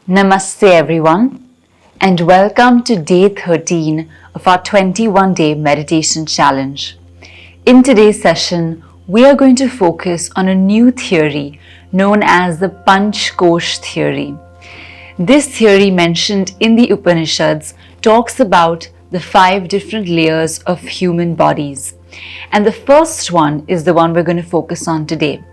Namaste everyone, and welcome to day 13 of our 21-day meditation challenge. In today's session, we are going to focus on a new theory known as the Panch-Kosh theory. This theory, mentioned in the Upanishads, talks about the 5 different layers of human bodies. And the first one is the one we're going to focus on today.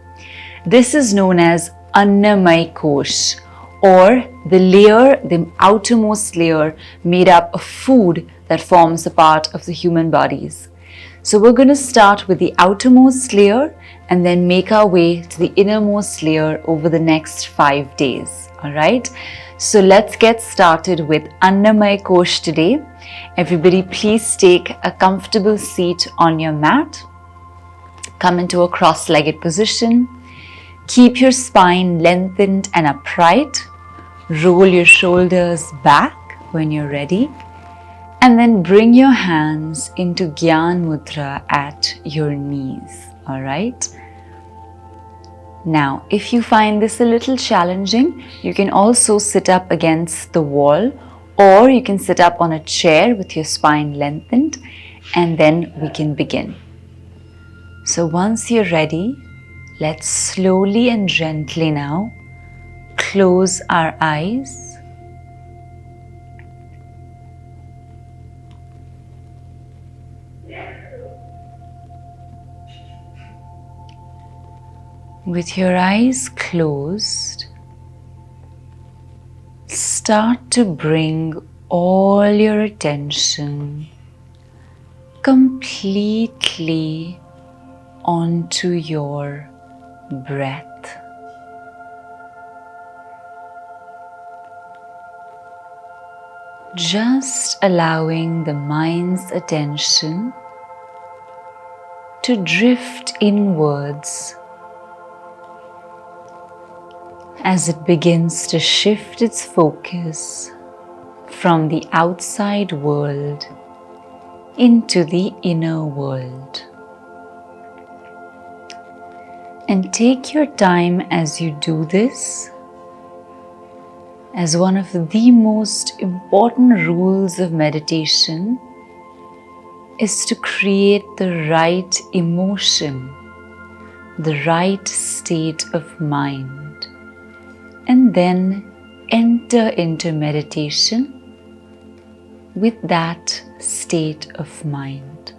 This is known as Annamaya Kosha, or the outermost layer made up of food that forms a part of the human bodies. So we're going to start with the outermost layer and then make our way to the innermost layer over the next 5 days. Alright, so let's get started with Annamaya Kosha today. Everybody, please take a comfortable seat on your mat. Come into a cross-legged position. Keep your spine lengthened and upright. Roll your shoulders back when you're ready. And then bring your hands into Gyan Mudra at your knees. Alright? Now, if you find this a little challenging, you can also sit up against the wall, or you can sit up on a chair with your spine lengthened, and then we can begin. So once you're ready, let's slowly and gently now close our eyes. With your eyes closed, start to bring all your attention completely onto your breath. Just allowing the mind's attention to drift inwards as it begins to shift its focus from the outside world into the inner world. And take your time as you do this, as one of the most important rules of meditation is to create the right emotion, the right state of mind, and then enter into meditation with that state of mind.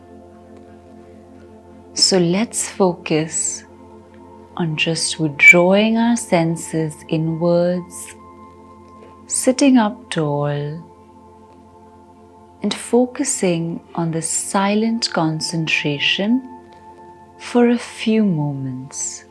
So let's focus on just withdrawing our senses inwards, sitting up tall, and focusing on the silent concentration for a few moments.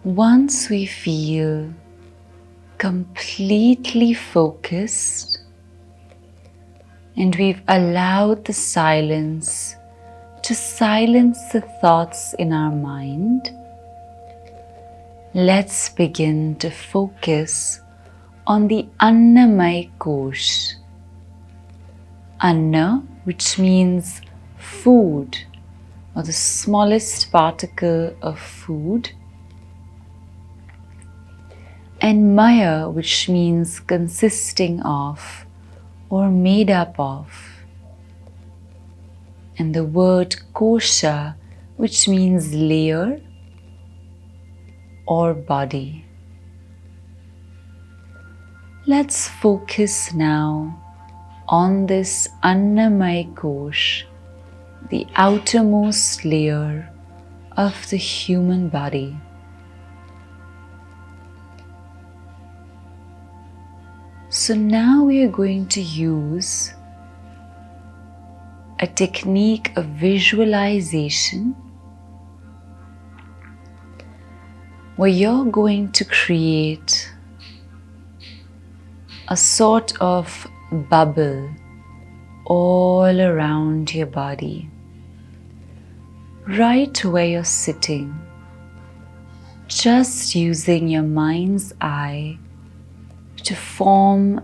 Once we feel completely focused and we've allowed the silence to silence the thoughts in our mind, let's begin to focus on the Annamaya Kosha. Anna, which means food or the smallest particle of food, and Maya, which means consisting of or made up of, and the word Kosha, which means layer or body. Let's focus now on this Annamaya Kosha, the outermost layer of the human body. So now we are going to use a technique of visualization where you're going to create a sort of bubble all around your body, right where you're sitting, just using your mind's eye to form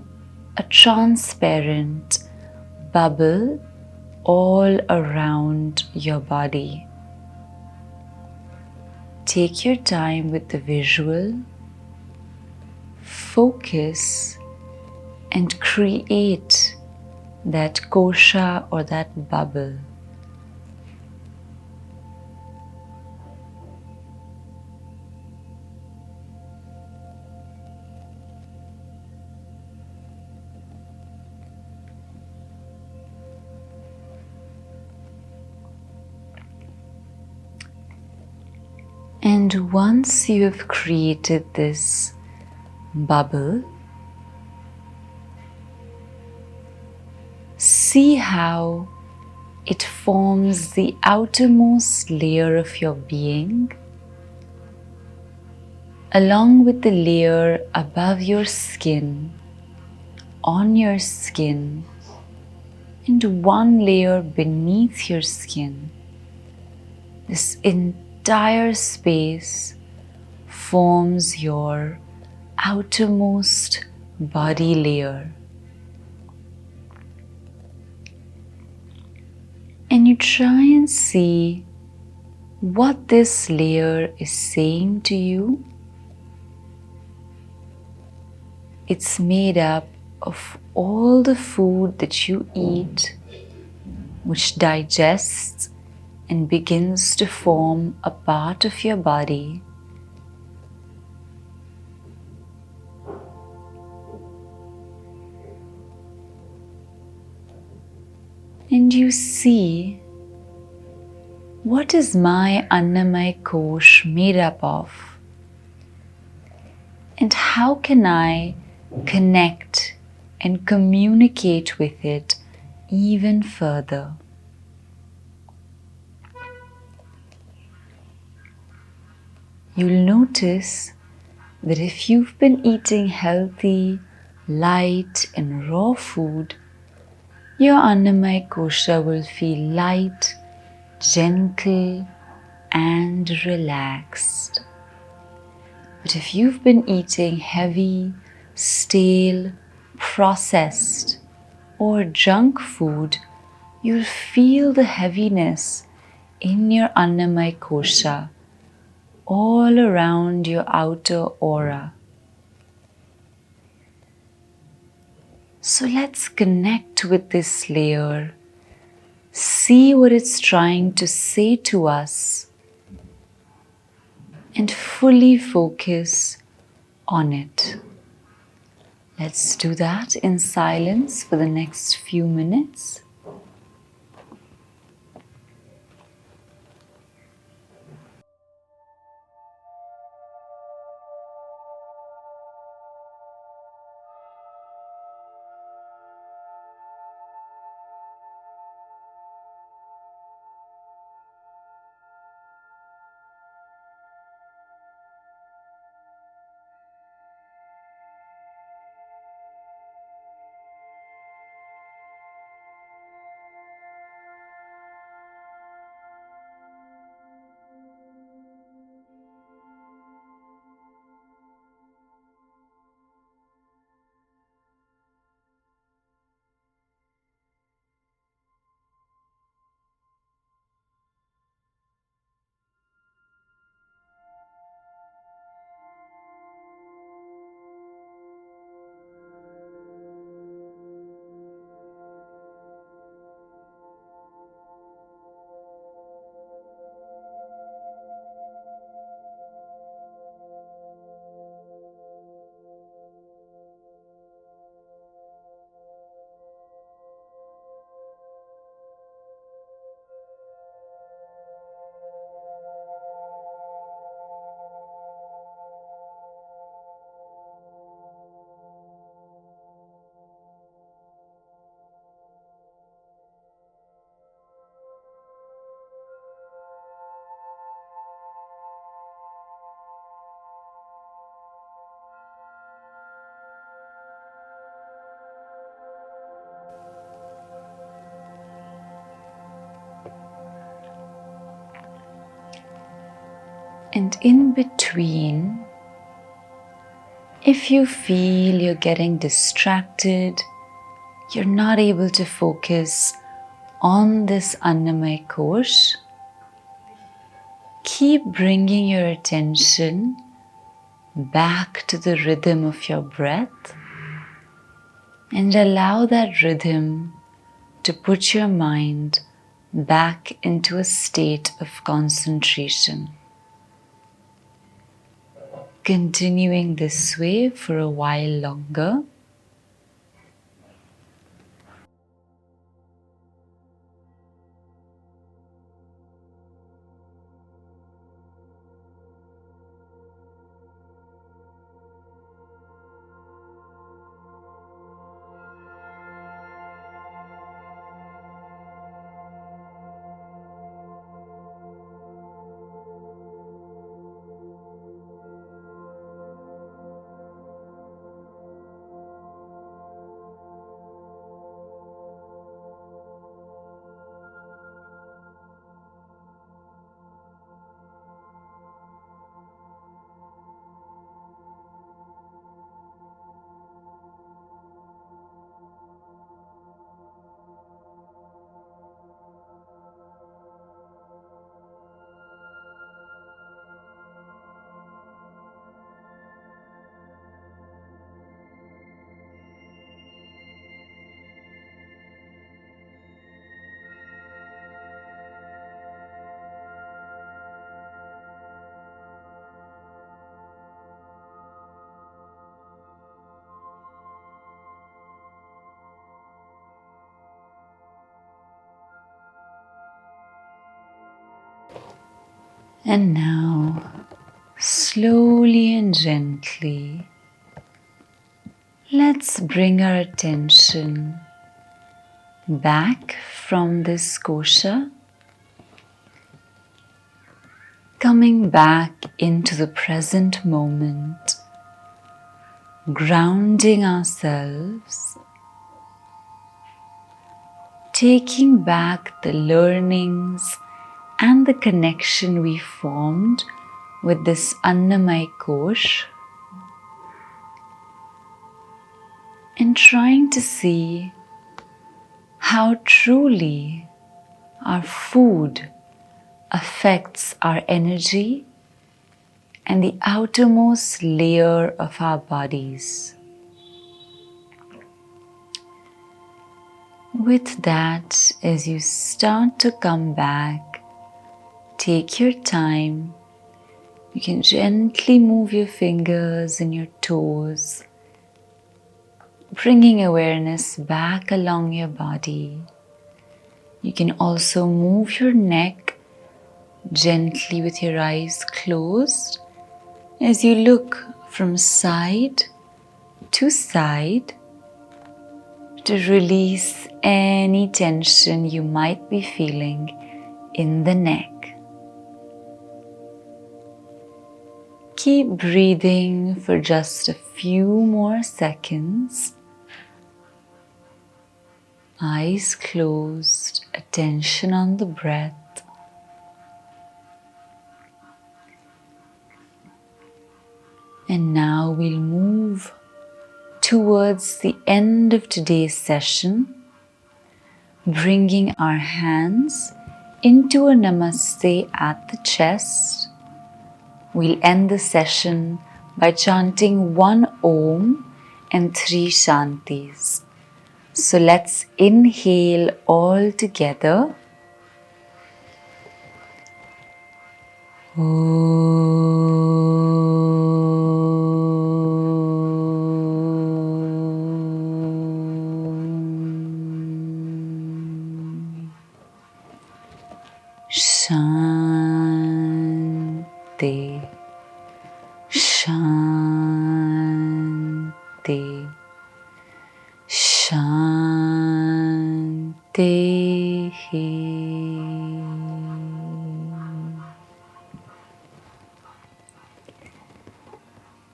a transparent bubble all around your body. Take your time with the visual, focus, and create that kosha or that bubble. And once you have created this bubble, see how it forms the outermost layer of your being, along with the layer above your skin, on your skin, and one layer beneath your skin. This entire space forms your outermost body layer. And you try and see what this layer is saying to you. It's made up of all the food that you eat, which digests and begins to form a part of your body. And you see, what is my Annamaya Kosha made up of? And how can I connect and communicate with it even further? You'll notice that if you've been eating healthy, light and raw food, your Annamaya Kosha will feel light, gentle and relaxed. But if you've been eating heavy, stale, processed or junk food, you'll feel the heaviness in your Annamaya Kosha all around your outer aura. So let's connect with this layer, see what it's trying to say to us, and fully focus on it. Let's do that in silence for the next few minutes. And in between, if you feel you're getting distracted, you're not able to focus on this Annamaya Kosha, keep bringing your attention back to the rhythm of your breath and allow that rhythm to put your mind back into a state of concentration. Continuing this way for a while longer. And now, slowly and gently, let's bring our attention back from this kosha, coming back into the present moment, grounding ourselves, taking back the learnings and the connection we formed with this Annamaya Kosha, and trying to see how truly our food affects our energy and the outermost layer of our bodies. With that, as you start to come back, take your time. You can gently move your fingers and your toes, bringing awareness back along your body. You can also move your neck gently with your eyes closed as you look from side to side to release any tension you might be feeling in the neck. Keep breathing for just a few more seconds. Eyes closed, attention on the breath. And now we'll move towards the end of today's session, bringing our hands into a namaste at the chest. We'll end the session by chanting 1 Om and 3 Shantis. So let's inhale all together. Shanti, Shanti, Shanti.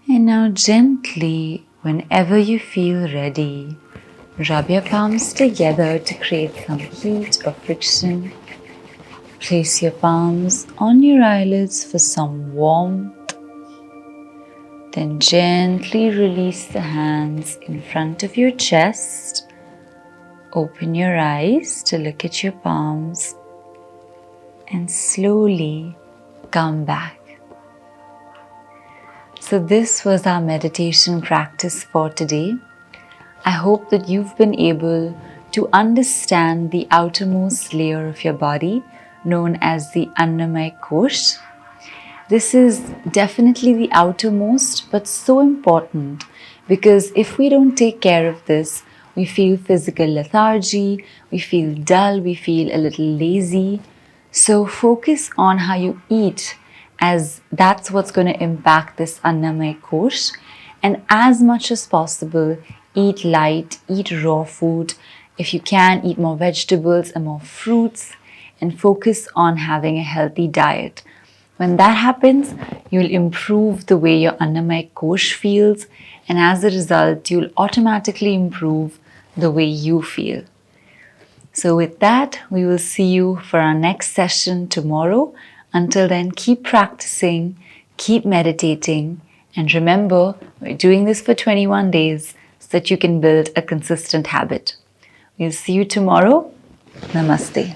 And now gently, whenever you feel ready, rub your palms together to create some heat or friction. Place your palms on your eyelids for some warmth. Then gently release the hands in front of your chest. Open your eyes to look at your palms and slowly come back. So this was our meditation practice for today. I hope that you've been able to understand the outermost layer of your body known as the Annamaya Kosha. This is definitely the outermost, but so important because if we don't take care of this, we feel physical lethargy, we feel dull, we feel a little lazy. So focus on how you eat, as that's what's going to impact this Annamaya Kosha. And as much as possible, eat light, eat raw food. If you can, eat more vegetables and more fruits, and focus on having a healthy diet. When that happens, you'll improve the way your Annamaya Kosha feels, and as a result, you'll automatically improve the way you feel. So with that, we will see you for our next session tomorrow. Until then, keep practicing, keep meditating, and remember, we're doing this for 21 days so that you can build a consistent habit. We'll see you tomorrow. Namaste.